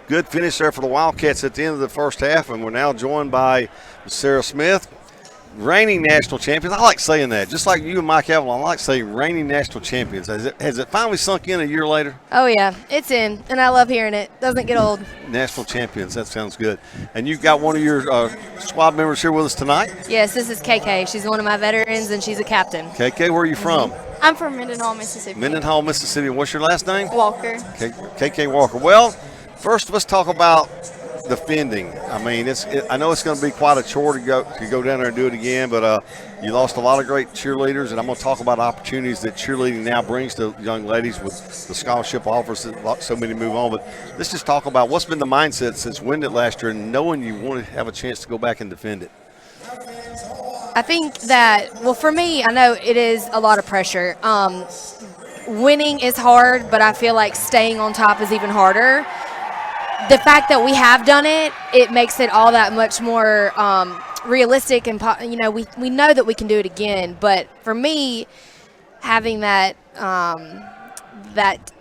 good finish there for the Wildcats at the end of the first half, and we're now joined by Sarah Smith, reigning national champions. I like saying that. Just like you and Mike Avalon, I like saying reigning national champions. Has it finally sunk in a year later? Oh, yeah. It's in, and I love hearing it. Doesn't get old. National champions. That sounds good. And you've got one of your squad members here with us tonight? Yes, this is KK. She's one of my veterans, and she's a captain. KK, where are you from? I'm from Mendenhall, Mississippi. Mendenhall, Mississippi. What's your last name? Walker. KK Walker. Well, first let's talk about defending. I mean, I know it's going to be quite a chore to go down there and do it again, but you lost a lot of great cheerleaders, and I'm going to talk about opportunities that cheerleading now brings to young ladies with the scholarship offers that so many move on. But let's just talk about what's been the mindset since winning it last year and knowing you want to have a chance to go back and defend it. I think that, well, for me, I know it is a lot of pressure. Winning is hard, but I feel like staying on top is even harder. The fact that we have done it, it makes it all that much more realistic, and we know that we can do it again. But for me, having that that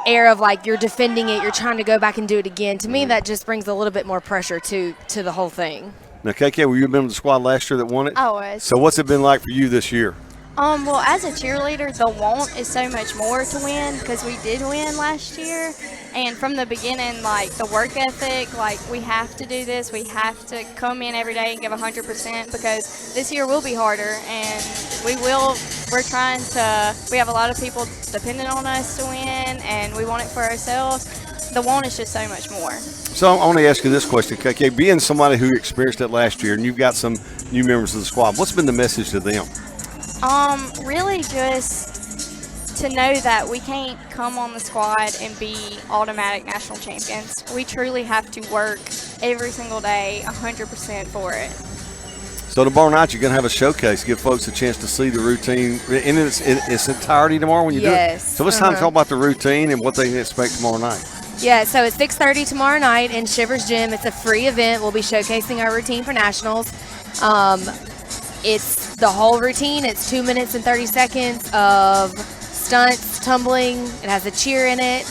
air of like you're defending it, you're trying to go back and do it again, to me that just brings a little bit more pressure to the whole thing. Now, KK, were you a member of the squad last year that won it? I was. So what's it been like for you this year? Well, as a cheerleader, the want is so much more to win because we did win last year. And from the beginning, like the work ethic, like we have to do this. We have to come in every day and give 100% because this year will be harder. And we're trying to, we have a lot of people depending on us to win, and we want it for ourselves. The want is just so much more. So I want to ask you this question, KK. Being somebody who experienced it last year and you've got some new members of the squad, what's been the message to them? Really just to know that we can't come on the squad and be automatic national champions. We truly have to work every single day 100% for it. So tomorrow night you're going to have a showcase, give folks a chance to see the routine in its entirety tomorrow when you do it? Yes. So it's time to talk about the routine and what they can expect tomorrow night. Yeah, so it's 6:30 tomorrow night in Shivers Gym. It's a free event. We'll be showcasing our routine for nationals. It's the whole routine. It's 2 minutes and 30 seconds of stunts, tumbling. It has a cheer in it.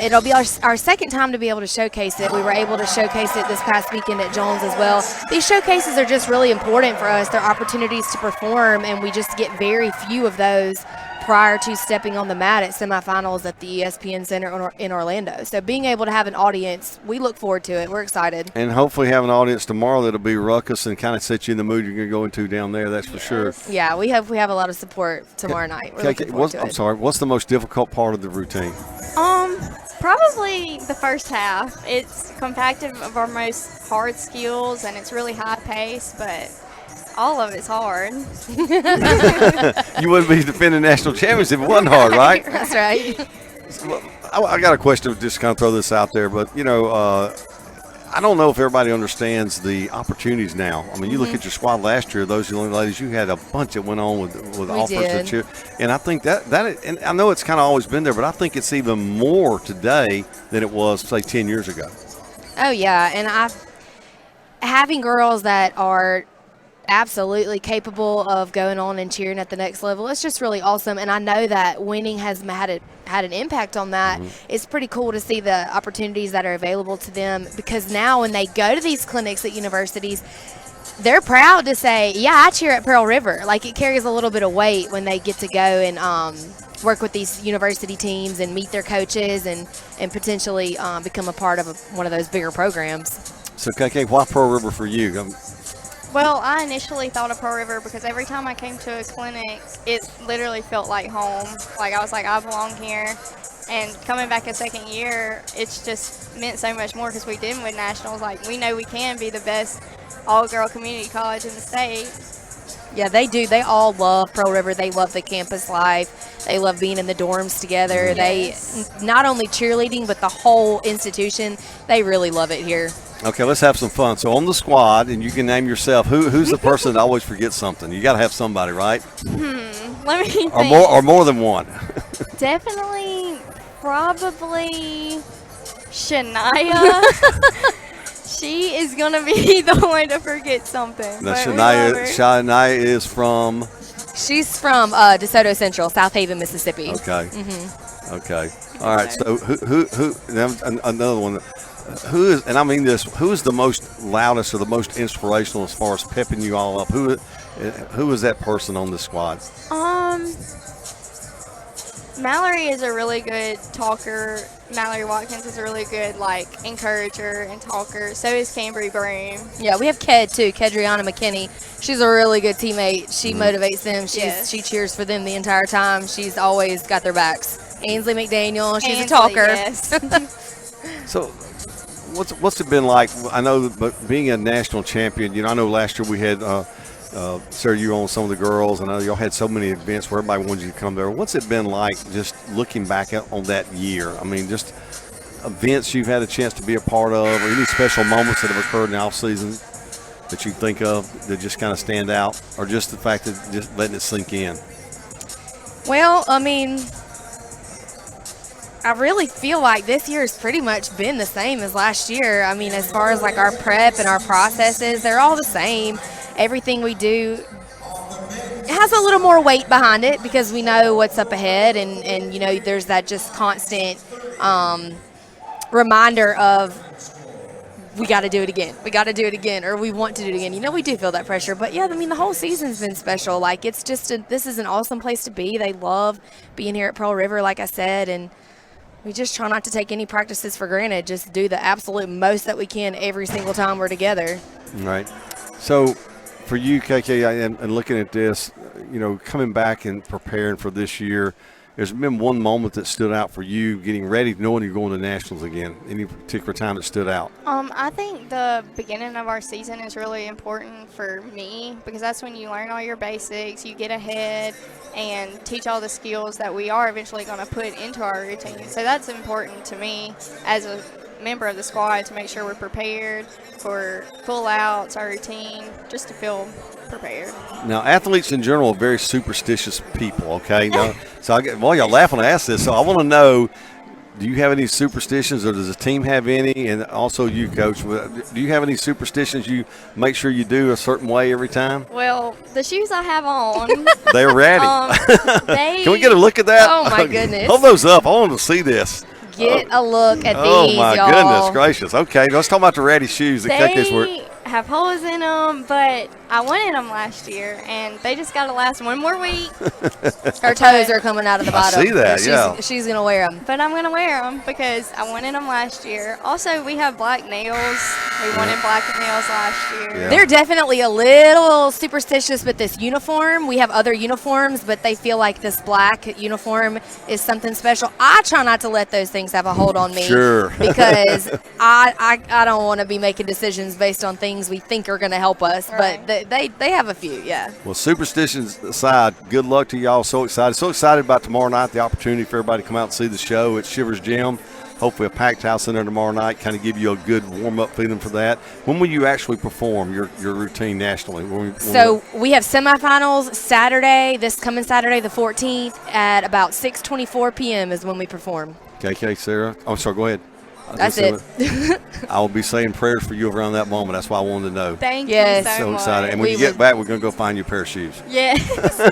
It'll be our second time to be able to showcase it. We were able to showcase it this past weekend at Jones as well. These showcases are just really important for us. They're opportunities to perform, and we just get very few of those prior to stepping on the mat at semifinals at the ESPN Center in Orlando. So being able to have an audience, we look forward to it. We're excited. And hopefully have an audience tomorrow that'll be ruckus and kind of set you in the mood you're going to go into down there, that's for sure. Yeah, we have a lot of support tomorrow night. We're looking forward to it. I'm sorry, what's the most difficult part of the routine? Probably the first half. It's compacted of our most hard skills, and it's really high pace, but all of it's hard. You wouldn't be defending national champions if it wasn't hard, right? That's right. I got a question, just kind of throw this out there, but, I don't know if everybody understands the opportunities now. I mean, you look at your squad last year, those young ladies, you had a bunch that went on with offers to cheer. And I think that and I know it's kind of always been there, but I think it's even more today than it was, say, 10 years ago. Oh, yeah, and having girls that are absolutely capable of going on and cheering at the next level, it's just really awesome. And I know that winning has had an impact on that. It's pretty cool to see the opportunities that are available to them, because now when they go to these clinics at universities, they're proud to say, yeah, I cheer at Pearl River. Like, it carries a little bit of weight when they get to go and work with these university teams and meet their coaches and potentially become a part of one of those bigger programs. So, KK, why Pearl River for you? Well, I initially thought of Pearl River because every time I came to a clinic, it literally felt like home. Like, I was like, I belong here. And coming back a second year, it's just meant so much more because we did win nationals. Like, we know we can be the best all-girl community college in the state. Yeah, they do. They all love Pearl River. They love the campus life. They love being in the dorms together. Yes. They not only cheerleading, but the whole institution, they really love it here. Okay, let's have some fun. So on the squad, and you can name yourself. Who's the person that always forgets something? You got to have somebody, right? Let me think. Or more than one. Definitely, probably Shania. She is going to be the one to forget something. Now, Shania is from? She's from DeSoto Central, South Haven, Mississippi. Okay. Okay. All right. So who another one. Who is, and I mean this, who is the most loudest or the most inspirational as far as pepping you all up? Who is that person on the squad? Mallory is a really good talker. Mallory Watkins is a really good, encourager and talker. So is Cambry Broom. Yeah, we have Kedriana McKinney. She's a really good teammate. She motivates them. She cheers for them the entire time. She's always got their backs. Ainsley McDaniel, she's a talker. Yes. So what's it been like? I know, but being a national champion, I know last year we had Sarah, you were on some of the girls. I know y'all had so many events where everybody wanted you to come there. What's it been like just looking back on that year? I mean, just events you've had a chance to be a part of, or any special moments that have occurred in the off season that you think of that just kind of stand out, or just the fact that just letting it sink in? Well, I mean, I really feel like this year has pretty much been the same as last year. I mean, as far as our prep and our processes, they're all the same. Everything we do has a little more weight behind it because we know what's up ahead, and there's that just constant reminder of we got to do it again, or we want to do it again. We do feel that pressure, but yeah, I mean, the whole season's been special. It's just this is an awesome place to be. They love being here at Pearl River, like I said, and we just try not to take any practices for granted. Just do the absolute most that we can every single time we're together. Right. So for you, KK, and looking at this, coming back and preparing for this year, there's been one moment that stood out for you getting ready, knowing you're going to nationals again. Any particular time that stood out? I think the beginning of our season is really important for me because that's when you learn all your basics, you get ahead, and teach all the skills that we are eventually going to put into our routine. So that's important to me as a member of the squad to make sure we're prepared for full outs, our routine, just to feel prepared. Now, athletes in general are very superstitious people, okay? Now, y'all laughing to ask this, so I want to know, do you have any superstitions, or does the team have any? And also you, Coach, do you have any superstitions you make sure you do a certain way every time? Well, the shoes I have on. They're ready. Can we get a look at that? Oh, my goodness. Hold those up. I want to see this. Get a look at Oh, these, my y'all. goodness gracious. Okay, let's talk about the ratty shoes that KK's wear. They have holes in them, but I wanted them last year, and they just got to last one more week. Her toes are coming out of the bottom. I see that, She's going to wear them. But I'm going to wear them because I wanted them last year. Also, we have black nails. We wanted black nails last year. Yeah. They're definitely a little superstitious with this uniform. We have other uniforms, but they feel like this black uniform is something special. I try not to let those things have a hold on me. Sure. Because I don't want to be making decisions based on things we think are going to help us. Right. But they have a few, yeah. Well, superstitions aside, good luck to y'all. So excited about tomorrow night, the opportunity for everybody to come out and see the show at Shivers Gym. Hopefully a packed house in there tomorrow night, kind of give you a good warm-up feeling for that. When will you actually perform your routine nationally? We have semifinals Saturday, this coming Saturday the 14th at about 6:24 p.m. is when we perform. KK, Sarah. I'm sorry, go ahead. That's it. I will be saying prayers for you around that moment. That's why I wanted to know. Thank Yes. you So much. excited. And when you get back, we're going to go find you a pair of shoes. Yes,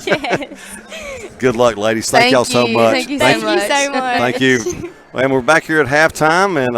yes. Good luck, ladies. Thank y'all so you. much. Thank you so Thank much. you so much. Thank you. And we're back here at halftime, and